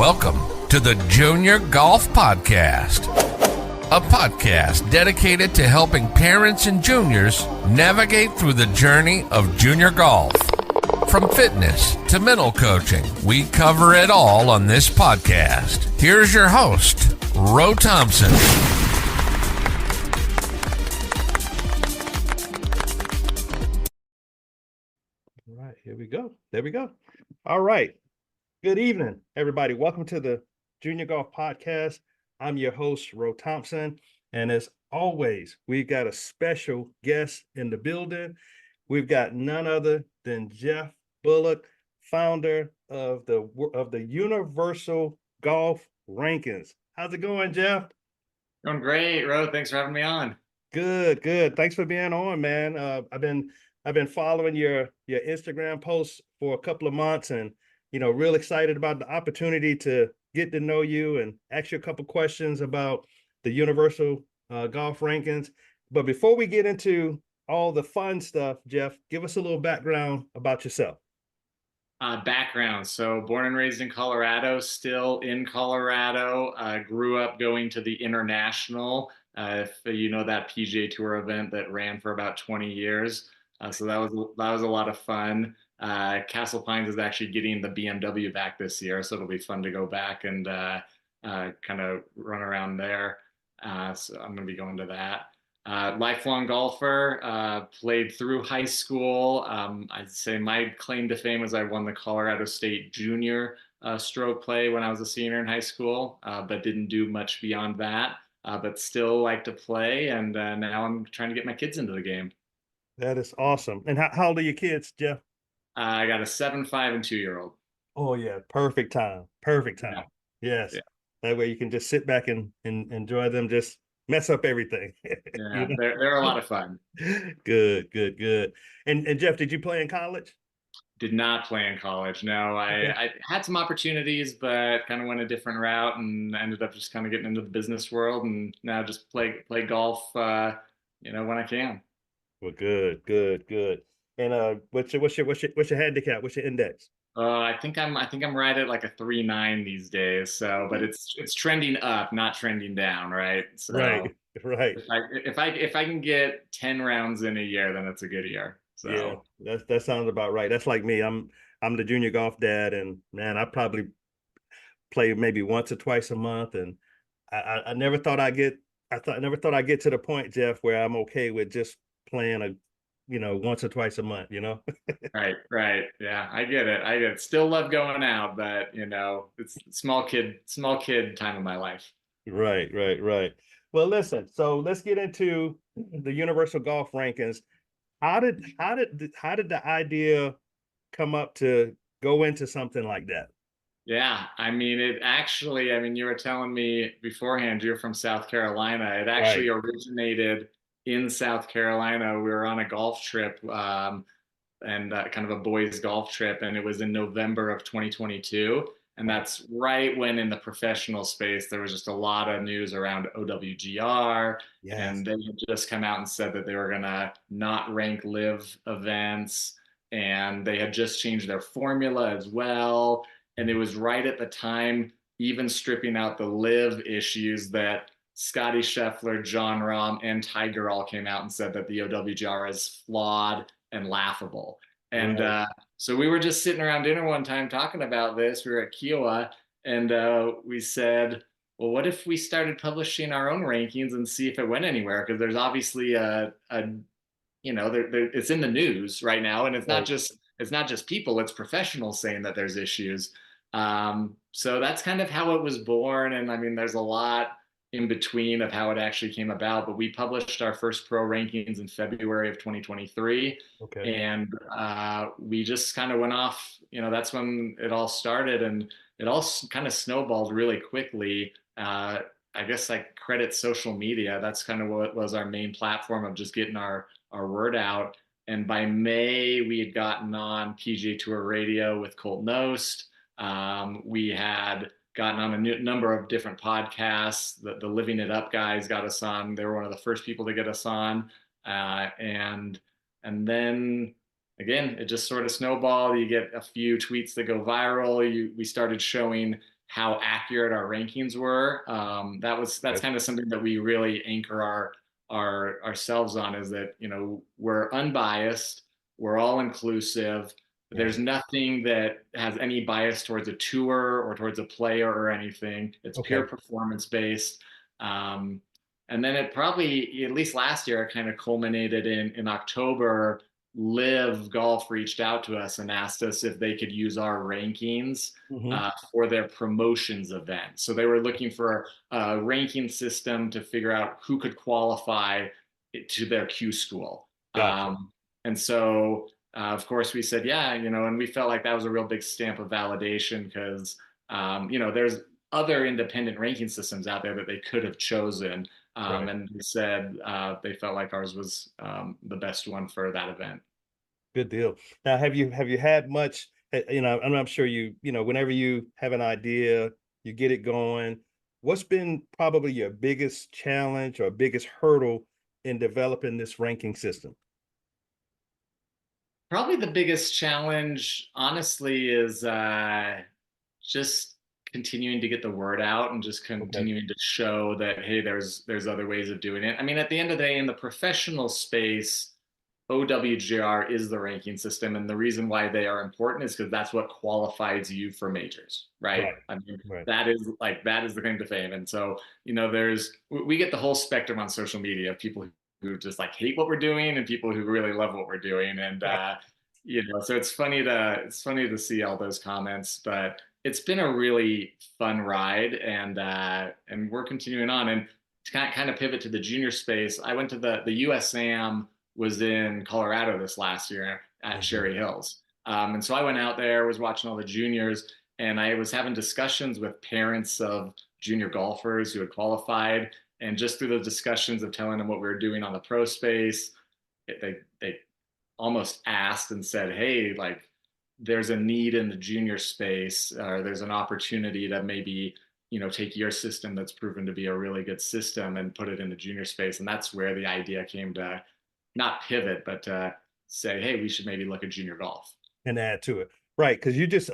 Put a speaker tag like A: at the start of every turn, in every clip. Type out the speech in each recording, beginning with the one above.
A: Welcome to the Junior Golf Podcast, a podcast dedicated to helping parents and juniors navigate through the journey of junior golf. From fitness to mental coaching, we cover it all on this podcast. Here's your host, Ro Thompson.
B: All right, here we go. There we go. All right. Good evening, everybody. Welcome to the Junior Golf Podcast. I'm your host, Ro Thompson. And as always, we've got a special guest in the building. We've got none other than Jeff Bullock, founder of the Universal Golf Rankings. How's it going, Jeff?
C: Going great, Ro. Thanks for having me on.
B: Good. Thanks for being on, man. I've been following your Instagram posts for a couple of months, and real excited about the opportunity to get to know you and ask you a couple questions about the Universal Golf Rankings. But before we get into all the fun stuff, Jeff, give us a little background about yourself.
C: Background. So born and raised in Colorado, still in Colorado. Grew up going to the International, if you know that PGA Tour event that ran for about 20 years. So that was a lot of fun. Castle Pines is actually getting the BMW back this year, so it'll be fun to go back and kind of run around there. So I'm going to be going to that. Lifelong golfer, played through high school. I'd say my claim to fame is I won the Colorado State Junior stroke play when I was a senior in high school, but didn't do much beyond that. But still like to play, and now I'm trying to get my kids into the game.
B: That is awesome. And how old are your kids, Jeff?
C: I got a 7, 5, and 2-year-old.
B: Oh yeah, perfect time. Yeah. Yes. Yeah. That way you can just sit back and enjoy them, just mess up everything.
C: Yeah, they're a lot of fun.
B: Good. And Jeff, did you play in college?
C: Did not play in college. No, I had some opportunities, but kind of went a different route and ended up just kind of getting into the business world, and now just play golf, when I can.
B: Well, good. And what's your handicap? What's your index?
C: I think I'm right at like a 3.9 these days. So, but it's trending up, not trending down, right? So
B: right.
C: If I can get 10 rounds in a year, then it's a good year. So
B: yeah, that sounds about right. That's like me. I'm the junior golf dad, and man, I probably play maybe once or twice a month, and I never thought I'd get to the point, Jeff, where I'm okay with just playing once or twice a month,
C: Right. Yeah, I get it. Still love going out, but it's small kid time of my life.
B: Right. Well, listen, so let's get into the Universal Golf Rankings. How did the idea come up to go into something like that?
C: Yeah, you were telling me beforehand you're from South Carolina. It actually originated in South Carolina. We were on a golf trip, and kind of a boys' golf trip, and it was in November of 2022. And that's right when in the professional space, there was just a lot of news around OWGR. Yes. And they had just come out and said that they were going to not rank live events. And they had just changed their formula as well. And it was right at the time, even stripping out the live issues, that Scotty Scheffler, Jon Rahm, and TUGR all came out and said that the OWGR is flawed and laughable. And so we were just sitting around dinner one time talking about this. We were at Kiowa, and we said, well, what if we started publishing our own rankings and see if it went anywhere? Because there's obviously it's in the news right now, and it's not just people, it's professionals saying that there's issues. So that's kind of how it was born. And there's a lot in between of how it actually came about, but we published our first pro rankings in February of 2023. Okay. And we just kind of went off, that's when it all started, and it all kind of snowballed really quickly. I guess I credit social media. That's kind of what was our main platform of just getting our word out. And by May, we had gotten on PGA Tour radio with Colt Knost. We had gotten on a number of different podcasts. The Living It Up guys got us on. They were one of the first people to get us on. And then again, it just sort of snowballed. You get a few tweets that go viral. We started showing how accurate our rankings were. That's kind of something that we really anchor ourselves on, is that, you know, we're unbiased, we're all inclusive. There's nothing that has any bias towards a tour or towards a player or anything. It's pure performance based. And then it probably, at least last year, it kind of culminated in October. Live Golf reached out to us and asked us if they could use our rankings for their promotions event. So they were looking for a ranking system to figure out who could qualify to their Q school.
B: Gotcha.
C: And so, of course, we said, yeah, you know, and we felt like that was a real big stamp of validation because, you know, there's other independent ranking systems out there that they could have chosen. And we said they felt like ours was the best one for that event.
B: Good deal. Now, have you had much? You know, I'm sure you know, whenever you have an idea, you get it going. What's been probably your biggest challenge or biggest hurdle in developing this ranking system?
C: Probably the biggest challenge, honestly, is just continuing to get the word out and just continuing to show that, hey, there's other ways of doing it. I mean, at the end of the day, in the professional space, OWGR is the ranking system, and the reason why they are important is because that's what qualifies you for majors, right? I mean, that is the claim to fame. And so, you know, we get the whole spectrum on social media of people who just like hate what we're doing and people who really love what we're doing. And you know, so it's funny to see all those comments, but it's been a really fun ride, and we're continuing on. And to kind of pivot to the junior space, I went to the USAM was in Colorado this last year at Cherry Hills. And so I went out there, was watching all the juniors, and I was having discussions with parents of junior golfers who had qualified. And just through those discussions of telling them what we were doing on the pro space, they almost asked and said, hey, like, there's a need in the junior space, or there's an opportunity to maybe, you know, take your system that's proven to be a really good system and put it in the junior space. And that's where the idea came to not pivot, but say, hey, we should maybe look at junior golf
B: and add to it. Right. Because you just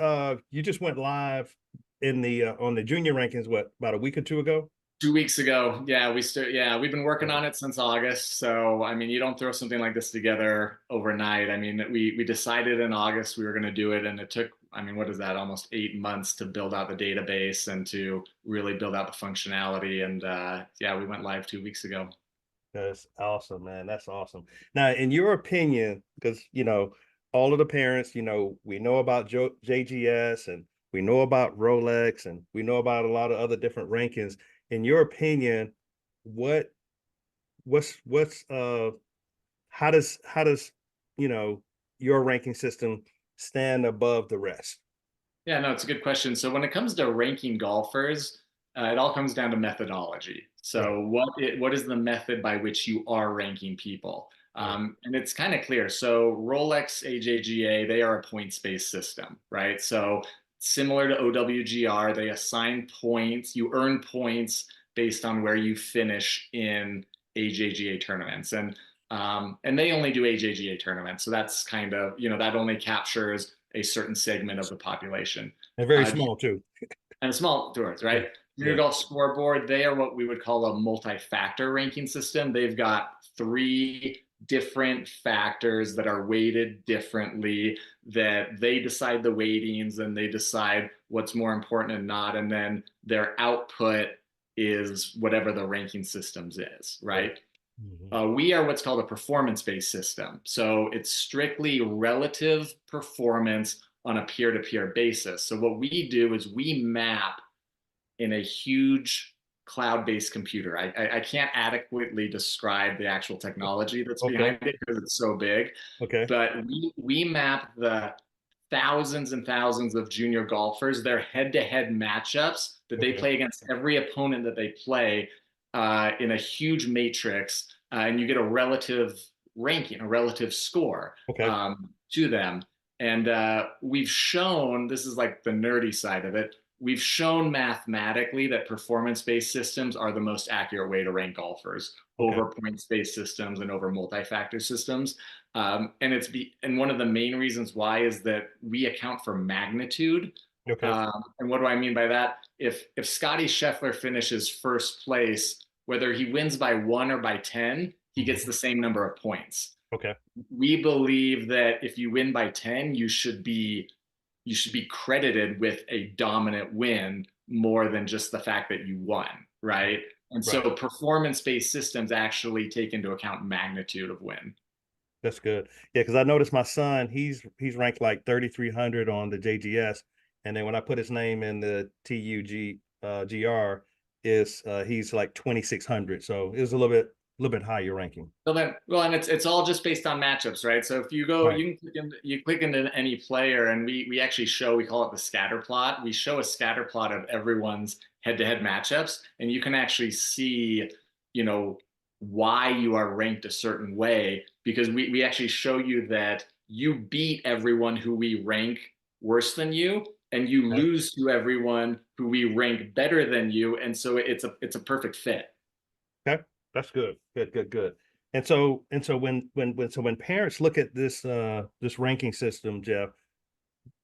B: went live in the on the junior rankings, what, about a week or two ago?
C: 2 weeks ago. Yeah, we've been working on it since August. So, I mean, you don't throw something like this together overnight. I mean, we decided in August we were going to do it, and it took, I mean, what is that? Almost 8 months to build out the database and to really build out the functionality. And yeah, we went live 2 weeks ago.
B: That's awesome, man. That's awesome. Now, in your opinion, because, you know, all of the parents, you know, we know about JGS, and we know about Rolex, and we know about a lot of other different rankings. In your opinion, how does, you know, your ranking system stand above the rest?
C: Yeah, no, it's a good question. So when it comes to ranking golfers, it all comes down to methodology. So what is the method by which you are ranking people? And it's kind of clear. So Rolex, AJGA, they are a points-based system, right? So similar to OWGR, they assign points. You earn points based on where you finish in AJGA tournaments. And they only do AJGA tournaments. So that's kind of, you know, that only captures a certain segment of the population.
B: And very small too.
C: And small tours, right? Junior Golf Scoreboard, they are what we would call a multi-factor ranking system. They've got 3 different factors that are weighted differently, that they decide the weightings and they decide what's more important and not. And then their output is whatever the ranking systems is, right? We are what's called a performance-based system. So it's strictly relative performance on a peer-to-peer basis. So what we do is we map in a huge cloud-based computer. I can't adequately describe the actual technology that's behind it because it's so big. But we map the thousands and thousands of junior golfers, their head-to-head matchups that they play against every opponent that they play in a huge matrix, and you get a relative ranking, a relative score to them. And we've shown, this is like the nerdy side of it, we've shown mathematically that performance-based systems are the most accurate way to rank golfers over points-based systems and over multi-factor systems. And one of the main reasons why is that we account for magnitude
B: Okay.
C: And what do I mean by that? If Scotty Scheffler finishes first place, whether he wins by 1 or by 10, he gets the same number of points.
B: Okay.
C: We believe that if you win by 10, you should be credited with a dominant win more than just the fact that you won, right? And so
B: Right.
C: performance-based systems actually take into account magnitude of win.
B: That's good. Yeah, because I noticed my son, he's ranked like 3,300 on the JGS, and then when I put his name in the TUGR, is he's like 2,600. So it was a little bit higher ranking.
C: So then, well, and it's all just based on matchups, right? So if you go,
B: Right.
C: you click into any player, and we actually show, we call it the scatter plot. We show a scatter plot of everyone's head-to-head matchups, and you can actually see, you know, why you are ranked a certain way, because we actually show you that you beat everyone who we rank worse than you, and you
B: Okay.
C: lose to everyone who we rank better than you, and so it's a perfect fit.
B: Okay. That's good. Good, good, good. And so when parents look at this ranking system, Jeff,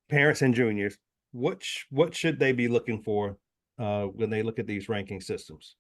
B: parents and juniors, what should they be looking for when they look at these ranking systems?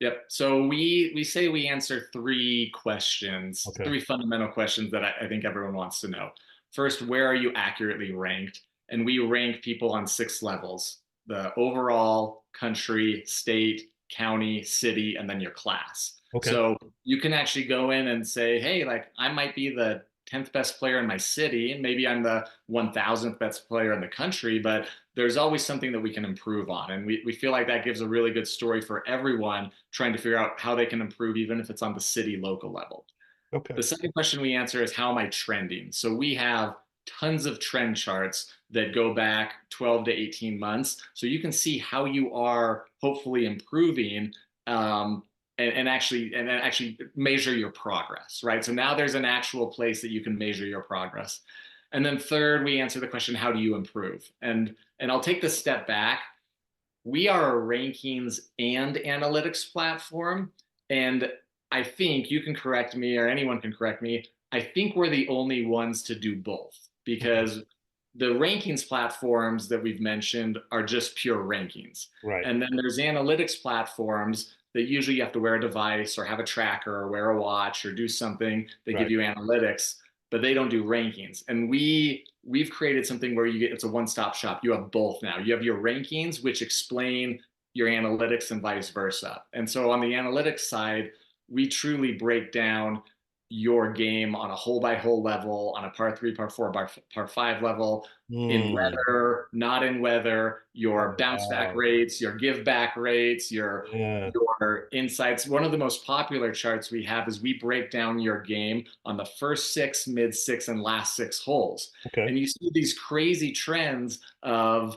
C: Yep. So we say we answer three questions,
B: Okay.
C: three fundamental questions that I think everyone wants to know. First, where are you accurately ranked? And we rank people on 6 levels: the overall, country, state, county, city, and then your class.
B: Okay.
C: So you can actually go in and say, hey, like I might be the 10th best player in my city, and maybe I'm the 1000th best player in the country, but there's always something that we can improve on. And we feel like that gives a really good story for everyone trying to figure out how they can improve, even if it's on the city local level.
B: Okay.
C: The second question we answer is, how am I trending? So we have tons of trend charts that go back 12 to 18 months. So you can see how you are hopefully improving, and actually measure your progress, right? So now there's an actual place that you can measure your progress. And then third, we answer the question, how do you improve? And I'll take the step back. We are a rankings and analytics platform. And I think you can correct me, or anyone can correct me, I think we're the only ones to do both,
B: Okay.
C: because the rankings platforms that we've mentioned are just pure rankings.
B: Right.
C: And then there's analytics platforms that usually you have to wear a device or have a tracker or wear a watch or do something that give
B: Right.
C: you analytics, but they don't do rankings. And we've created something where it's a one-stop shop. You have both now. You have your rankings, which explain your analytics, and vice versa. And so on the analytics side, we truly break down your game on a hole by hole level, on a par 3, par 4, par 5 level, in
B: Mm.
C: weather, not in weather, your
B: Oh,
C: bounce back
B: wow.
C: rates, your give back rates,
B: Yeah.
C: your insights. One of the most popular charts we have is we break down your game on the first 6, mid 6, and last 6 holes.
B: Okay.
C: And you see these crazy trends of,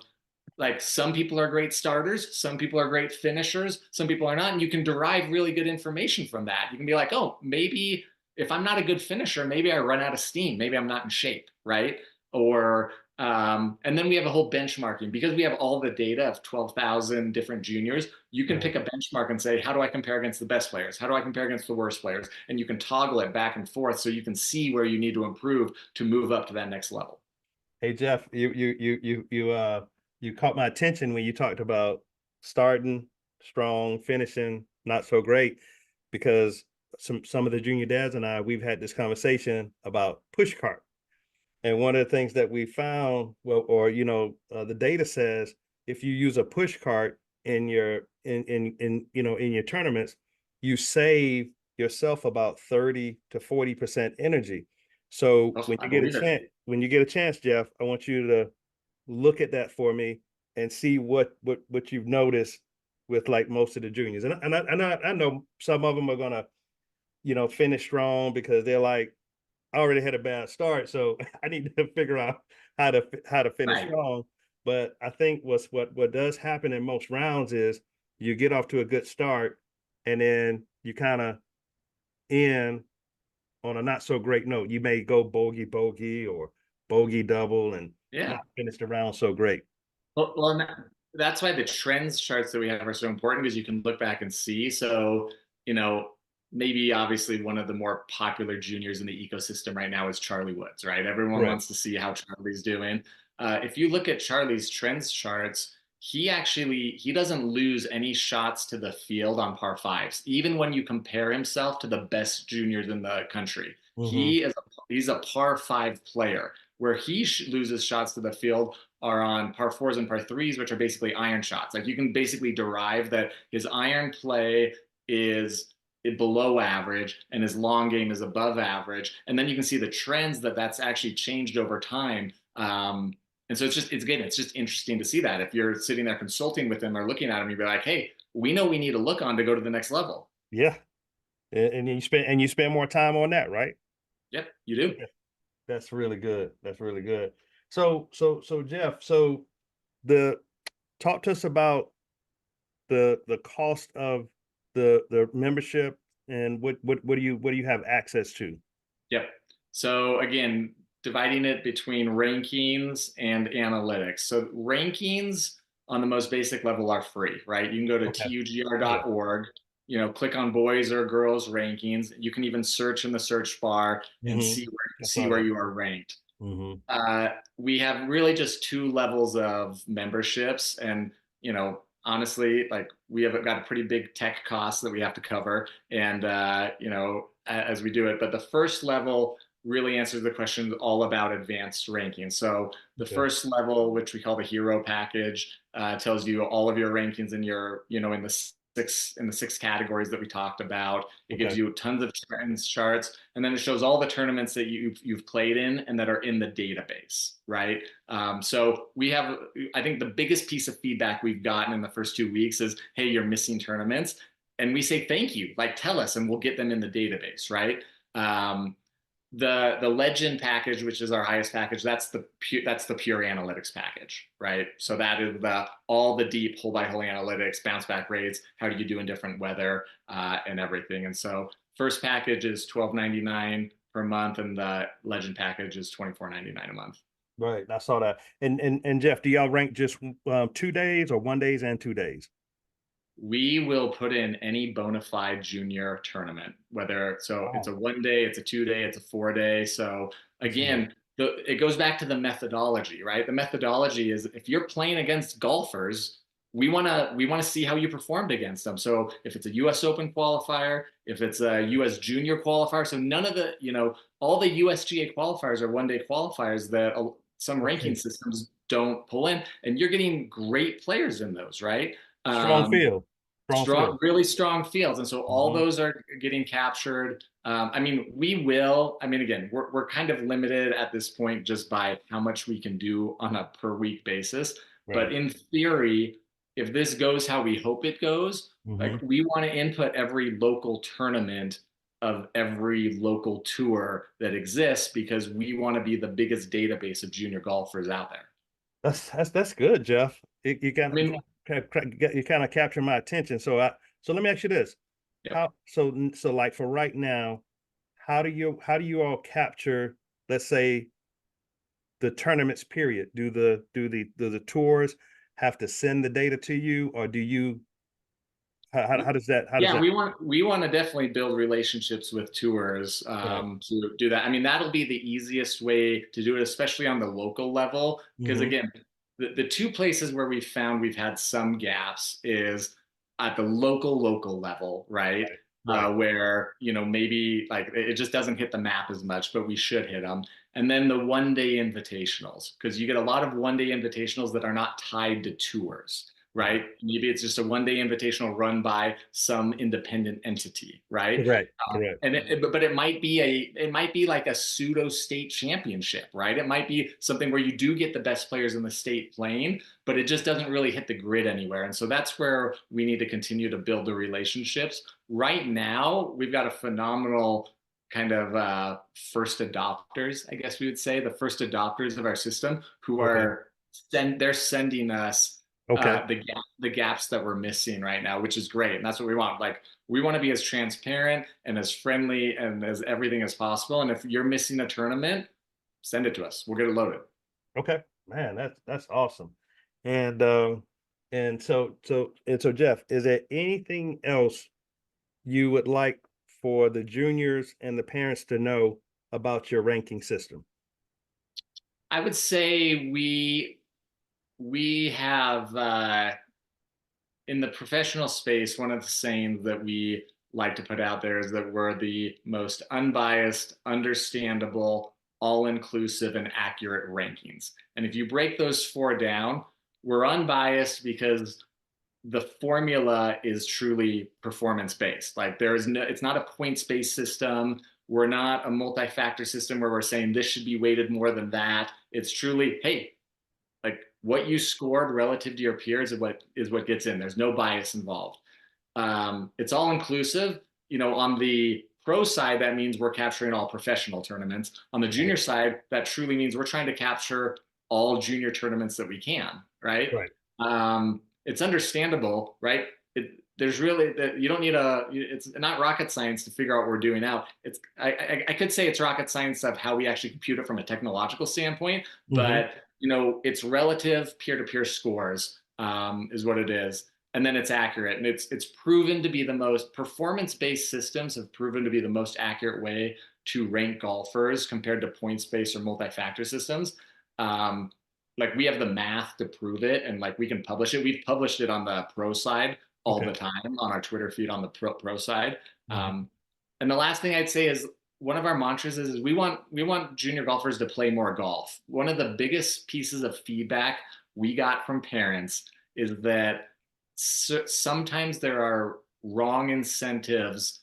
C: like, some people are great starters, some people are great finishers, some people are not, and you can derive really good information from that. You can be like, oh, maybe if I'm not a good finisher, maybe I run out of steam, maybe I'm not in shape, right? Or and then we have a whole benchmarking, because we have all the data of 12,000 different juniors. You can
B: Right.
C: pick a benchmark and say, how do I compare against the best players? How do I compare against the worst players? And you can toggle it back and forth so you can see where you need to improve to move up to that next level.
B: Hey Jeff, you caught my attention when you talked about starting strong, finishing not so great, because some of the junior dads and we've had this conversation about push cart. And one of the things that we found, well, or the data says, if you use a push cart in your in your tournaments, you save yourself about 30 to 40% energy. So
C: Oh,
B: when
C: I
B: you get a
C: believe it.
B: chance, Jeff, I want you to look at that for me and see what you've noticed with like most of the juniors. And I know some of them are gonna finish strong because they're like, I already had a bad start, so I need to figure out how to finish
C: Right.
B: strong. But I think what does happen in most rounds is you get off to a good start, and then you kind of end on a not so great note. You may go bogey bogey or bogey double and
C: Yeah.
B: not finish the round so great.
C: Well, and that's why the trends charts that we have are so important, because you can look back and see. So, you know, maybe obviously one of the more popular juniors in the ecosystem right now is Charlie Woods, right? Everyone
B: Right.
C: wants to see how Charlie's doing. if you look at Charlie's trends charts, he doesn't lose any shots to the field on par fives, even when you compare himself to the best juniors in the country.
B: Mm-hmm.
C: He's a par five player. Where he loses shots to the field are on par fours and par threes, which are basically iron shots. Like you can basically derive that his iron play is below average and his long game is above average. And then you can see the trends that's actually changed over time. And so it's just interesting to see that if you're sitting there consulting with him or looking at him, you'd be like, hey, we know we need to look on to go to the next level.
B: Yeah. And you spend more time on that, right?
C: Yep, you do.
B: That's really good. That's really good. So Jeff, so talk to us about the cost of the membership and what do you have access to?
C: Yep. So again, dividing it between rankings and analytics. So rankings on the most basic level are free, right? You can go to TUGR.org, click on boys or girls rankings. You can even search in the search bar and see where you are ranked. We have really just two levels of memberships, and honestly, like we have got a pretty big tech cost that we have to cover, and as we do it. But the first level really answers the question all about advanced ranking. So the first level, which we call the hero package, tells you all of your rankings in your, in the six categories that we talked about. It gives you tons of trends charts, and then it shows all the tournaments that you've played in and that are in the database, right? So we have, I think the biggest piece of feedback we've gotten in the first 2 weeks is, hey, you're missing tournaments. And we say, thank you, like tell us and we'll get them in the database, right? The legend package, which is our highest package, that's the pure analytics package, right? So that is all the deep hole by hole analytics, bounce back rates, how do you do in different weather, and everything. And so first package is $12.99 per month, and the legend package is $24.99 a month.
B: Right, I saw that. And Jeff, do y'all rank just 2 days or 1 days and 2 days?
C: We will put in any bona fide junior tournament, whether it's a 1 day, it's a 2 day, it's a 4 day. So again, it goes back to the methodology, right? The methodology is if you're playing against golfers, we want to see how you performed against them. So if it's a US Open qualifier, if it's a US Junior qualifier, so none of the, all the USGA qualifiers are 1 day qualifiers that some ranking systems don't pull in, and you're getting great players in those, right?
B: Strong field.
C: Really strong fields. And so all those are getting captured. Again, we're kind of limited at this point just by how much we can do on a per week basis. Right. But in theory, if this goes how we hope it goes, like we want to input every local tournament of every local tour that exists, because we want to be the biggest database of junior golfers out there.
B: That's good, Jeff. You kind of capture my attention. So let me ask you this: so like for right now, how do you all capture, let's say, the tournaments period? Do the tours have to send the data to you, or do you? How does that?
C: We want to definitely build relationships with tours to do that. I mean, that'll be the easiest way to do it, especially on the local level, because again, the two places where we've found we've had some gaps is at the local level, right? Where, maybe like it just doesn't hit the map as much, but we should hit them. And then the 1 day invitationals, because you get a lot of 1 day invitationals that are not tied to tours, right? Maybe it's just a 1 day invitational run by some independent entity, right?
B: Correct.
C: But it might be like a pseudo state championship, right? It might be something where you do get the best players in the state playing, but it just doesn't really hit the grid anywhere. And so that's where we need to continue to build the relationships. Right now, we've got a phenomenal kind of first adopters, I guess we would say, the first adopters of our system who are sending us the gaps that we're missing right now, which is great. And that's what we want. Like, we want to be as transparent and as friendly and as everything as possible. And if you're missing a tournament, send it to us. We'll get it loaded.
B: Okay, man, that's awesome. And so Jeff, is there anything else you would like for the juniors and the parents to know about your ranking system?
C: I would say we have in the professional space, one of the sayings that we like to put out there is that we're the most unbiased, understandable, all-inclusive, and accurate rankings. And if you break those four down, we're unbiased because the formula is truly performance-based. Like it's not a points-based system. We're not a multi-factor system where we're saying this should be weighted more than that. It's truly, hey, like what you scored relative to your peers is what gets in. There's no bias involved. It's all inclusive. On the pro side, that means we're capturing all professional tournaments. On the junior side, that truly means we're trying to capture all junior tournaments that we can, right? It's understandable, right? There's really that you don't need it's not rocket science to figure out what we're doing now. I could say it's rocket science of how we actually compute it from a technological standpoint, but it's relative peer-to-peer scores is what it is. And then it's accurate, and it's proven to be the most performance-based systems have proven to be the most accurate way to rank golfers compared to points-based or multi-factor systems. Like we have the math to prove it, and like we can publish it. We've published it on the pro side all the time on our Twitter feed on the pro side. And the last thing I'd say is one of our mantras is we want junior golfers to play more golf. One of the biggest pieces of feedback we got from parents is that sometimes there are wrong incentives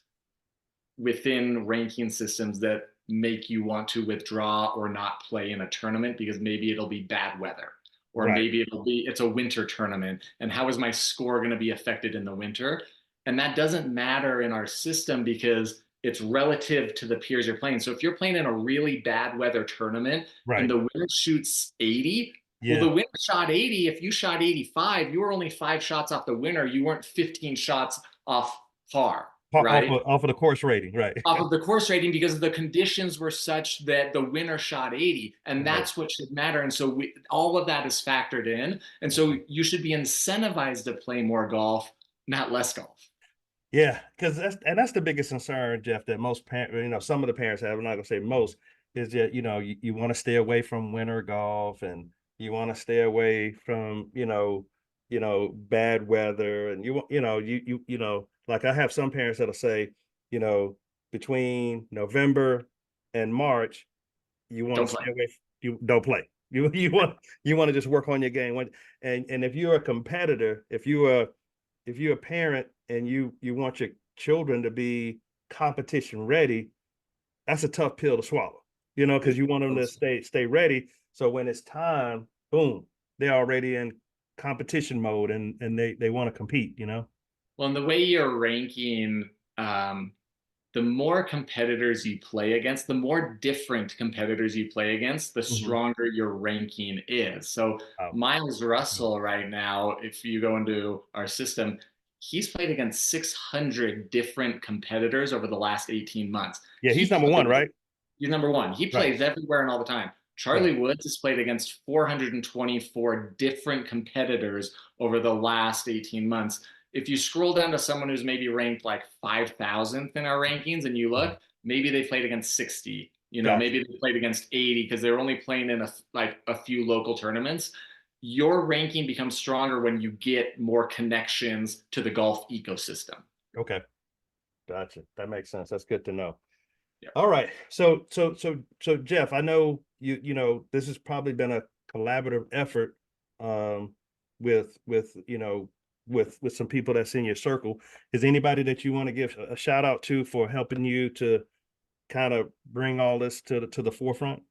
C: within ranking systems that make you want to withdraw or not play in a tournament because maybe it'll be bad weather, or maybe it's a winter tournament, and how is my score going to be affected in the winter? And that doesn't matter in our system because it's relative to the peers you're playing. So if you're playing in a really bad weather tournament and the winner shoots 80, well, the winner shot 80. If you shot 85, you were only 5 shots off the winner. You weren't 15 shots off par. Right?
B: Off of the course rating, right?
C: Off of the course rating, because the conditions were such that the winner shot 80, and that's what should matter. And so all of that is factored in. And so you should be incentivized to play more golf, not less golf.
B: Yeah, because that's the biggest concern, Jeff, that most parents, some of the parents have, I'm not gonna say most, is that you want to stay away from winter golf, and you want to stay away from bad weather, and like I have some parents that'll say, between November and March, you want to stay away. You don't play. You want to just work on your game. And if you're a competitor, if you're a parent and you want your children to be competition ready, that's a tough pill to swallow. Because you want them to stay ready. So when it's time, boom, they're already in competition mode and they want to compete.
C: Well, and the way you're ranking, the more competitors you play against, the more different competitors you play against, the stronger your ranking is. So Miles Russell right now, if you go into our system, he's played against 600 different competitors over the last 18 months.
B: Yeah, he's number one, right?
C: He's number one. He plays everywhere and all the time. Charlie Woods has played against 424 different competitors over the last 18 months. If you scroll down to someone who's maybe ranked like 5,000th in our rankings and you look, maybe they played against 60, maybe they played against 80 because they were only playing in a few local tournaments. Your ranking becomes stronger when you get more connections to the golf ecosystem.
B: Okay. Gotcha. That makes sense. That's good to know. Yeah. All right. So Jeff, I know this has probably been a collaborative effort with some people that's in your circle. Is anybody that you want to give a shout out to for helping you to kind of bring all this to the forefront?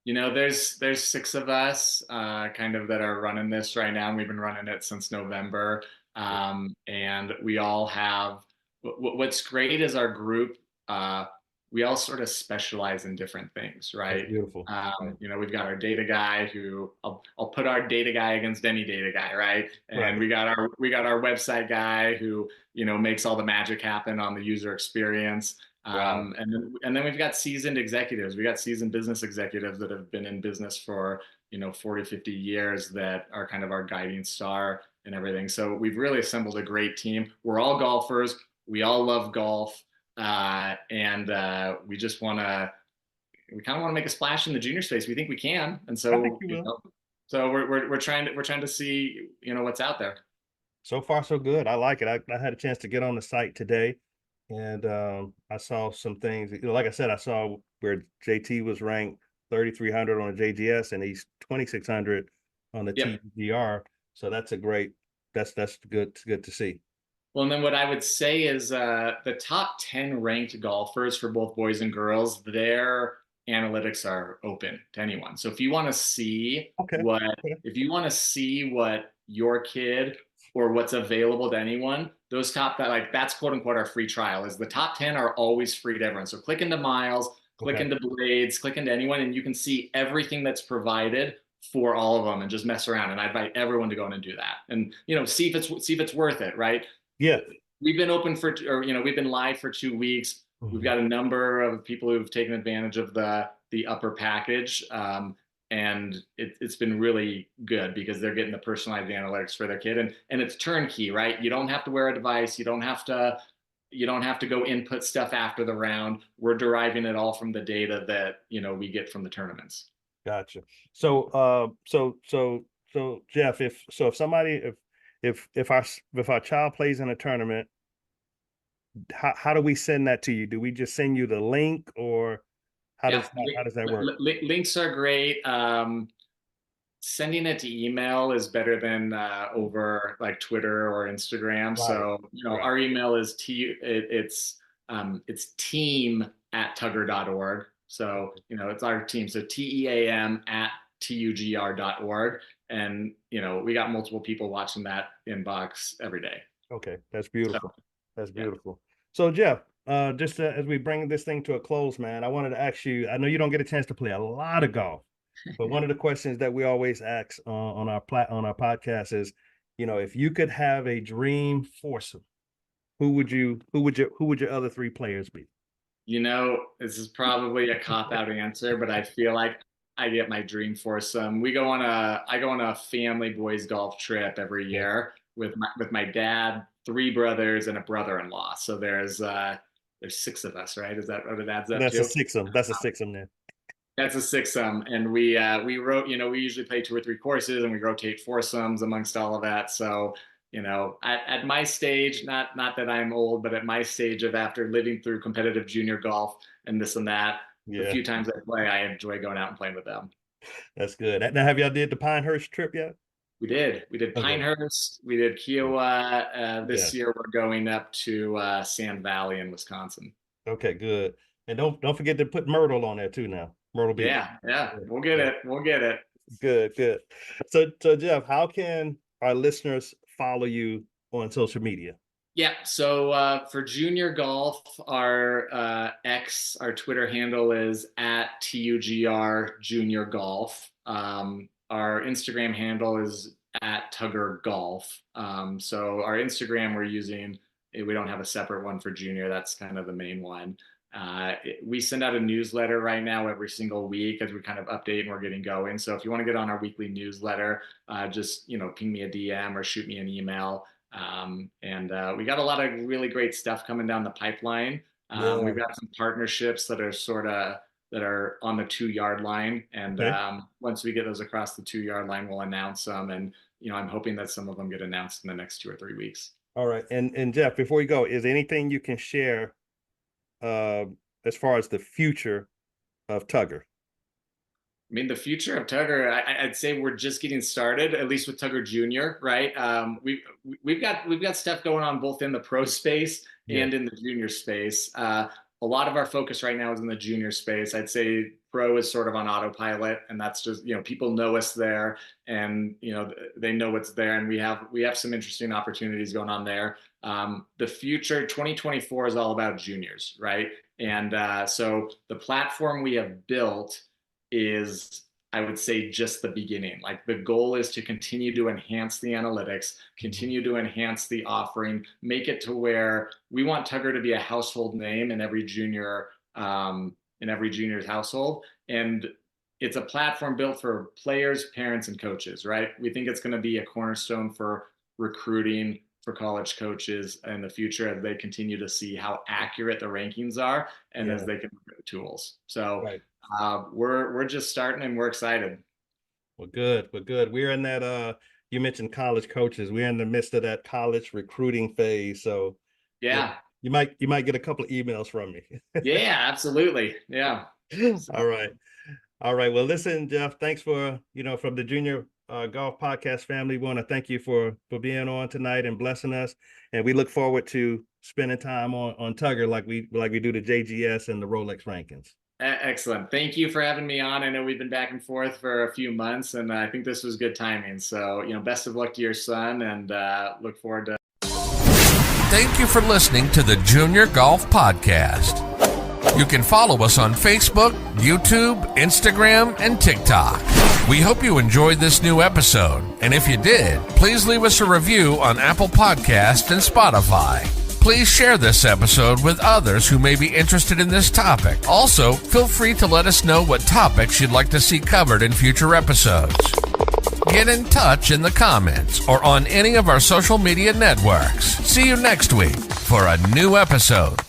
C: There's 6 of us kind of that are running this right now, and we've been running it since November. And we all have, what's great is our group, we all sort of specialize in different things, right?
B: That's beautiful.
C: We've got our data guy who I'll put our data guy against any data guy, right? And we got our website guy who makes all the magic happen on the user experience. And then we've got seasoned executives. We got seasoned business executives that have been in business for 40, 50 years that are kind of our guiding star and everything. So we've really assembled a great team. We're all golfers. We all love golf. And we just want to we kind of want to make a splash in the junior space. We think we can, and
B: I think
C: so
B: you will.
C: so we're trying to see what's out there.
B: So far, so good. I like it. I had a chance to get on the site today, and I saw some things. Like I said, I saw where JT was ranked 3,300 on a JGS, and he's 2,600 on the
C: Yep.
B: TUGR. So that's a great. That's good. It's good to see.
C: Well, and then what I would say is the top 10 ranked golfers for both boys and girls, their analytics are open to anyone. So if you want to see
B: Okay.
C: if you want to see what your kid or what's available to anyone, those top that like that's quote unquote our free trial is the top 10 are always free to everyone. So click into Miles, click
B: Okay.
C: into Blades, click into anyone, and you can see everything that's provided for all of them and just mess around. And I invite everyone to go in and do that. And see if it's worth it, right?
B: Yeah.
C: We've been open for, or we've been live for 2 weeks. We've got a number of people who've taken advantage of the upper package, and it's been really good because they're getting the personalized analytics for their kid, and it's turnkey, right? You don't have to wear a device. You don't have to go input stuff after the round. We're deriving it all from the data that we get from the tournaments.
B: Gotcha. So, so Jeff, if somebody, if our child plays in a tournament, how do we send that to you? Do we just send you the link, or how
C: Yeah,
B: does that work?
C: links are great. Sending it to email is better than over like Twitter or Instagram.
B: Right.
C: So
B: Right.
C: our email is it's team@tugr.org. So it's our team. So TEAM@TUGR.org, and we got multiple people watching that inbox every day.
B: Okay, that's beautiful.
C: So,
B: That's
C: yeah.
B: beautiful. So Jeff, just as we bring this thing to a close, man, I wanted to ask you. I know you don't get a chance to play a lot of golf, but one of the questions that we always ask on our podcast is, if you could have a dream foursome, who would your other three players be?
C: This is probably a cop-out answer, but I feel like I get my dream foursome. I go on a family boys golf trip every year with my dad, three brothers, and a brother-in-law. So there's 6 of us, right? Is that what it adds up
B: That's a
C: to?
B: sixum. That's a sixum there.
C: That's a sixum, and we wrote. We usually play 2 or 3 courses, and we rotate foursomes amongst all of that. So at my stage, not that I'm old, but at my stage of after living through competitive junior golf and this and that, the
B: Yeah,
C: few times I play, I enjoy going out and playing with them.
B: that's good. Now, have y'all did the Pinehurst trip yet?
C: We did. We did
B: Okay.
C: Pinehurst. We did Kiowa. This
B: Yeah.
C: year, we're going up to Sand Valley in Wisconsin.
B: Okay, good. And don't forget to put Myrtle on there too now. Myrtle Beach.
C: Yeah. We'll get it. We'll get it.
B: Good. So Jeff, how can our listeners follow you on social media?
C: Yeah. So for junior golf, our our Twitter handle is @TUGR Junior Golf. Our Instagram handle is @TUGR Golf. So our Instagram we're using, we don't have a separate one for junior. That's kind of the main one. We send out a newsletter right now every single week as we kind of update and we're getting going. So if you want to get on our weekly newsletter, just ping me a DM or shoot me an email. And we got a lot of really great stuff coming down the pipeline. We've got some partnerships that are on the 2-yard line, and once we get those across the 2-yard line, we'll announce them. And I'm hoping that some of them get announced in the next 2 or 3 weeks.
B: All right. And Jeff, before you go, is there anything you can share as far as the future of TUGR?
C: I mean, the future of TUGR, I'd say we're just getting started, at least with TUGR Junior, right? We've got stuff going on both in the pro space and in the junior space. A lot of our focus right now is in the junior space. I'd say pro is sort of on autopilot, and that's just people know us there, and they know what's there, and we have some interesting opportunities going on there. The future 2024 is all about juniors, right? And so the platform we have built is, I would say, just the beginning. Like the goal is to continue to enhance the analytics, continue to enhance the offering, make it to where we want TUGR to be a household name in every junior's household. And it's a platform built for players, parents, and coaches, right? We think it's going to be a cornerstone for recruiting for college coaches in the future as they continue to see how accurate the rankings are and as they can look at the tools. So we're just starting and we're excited.
B: Well, good. We're good. We're in that, you mentioned college coaches. We're in the midst of that college recruiting phase. So
C: yeah,
B: you might get a couple of emails from me.
C: Yeah, absolutely. Yeah.
B: All right. All right. Well, listen, Jeff, thanks for, from the Junior Golf Podcast family, we want to thank you for being on tonight and blessing us. And we look forward to spending time on TUGR like we do the JGS and the Rolex rankings.
C: Excellent. Thank you for having me on. I know we've been back and forth for a few months, and I think this was good timing. So, best of luck to your son, and look forward to.
A: Thank you for listening to the Junior Golf Podcast. You can follow us on Facebook, YouTube, Instagram, and TikTok. We hope you enjoyed this new episode, and if you did, please leave us a review on Apple Podcasts and Spotify. Please share this episode with others who may be interested in this topic. Also, feel free to let us know what topics you'd like to see covered in future episodes. Get in touch in the comments or on any of our social media networks. See you next week for a new episode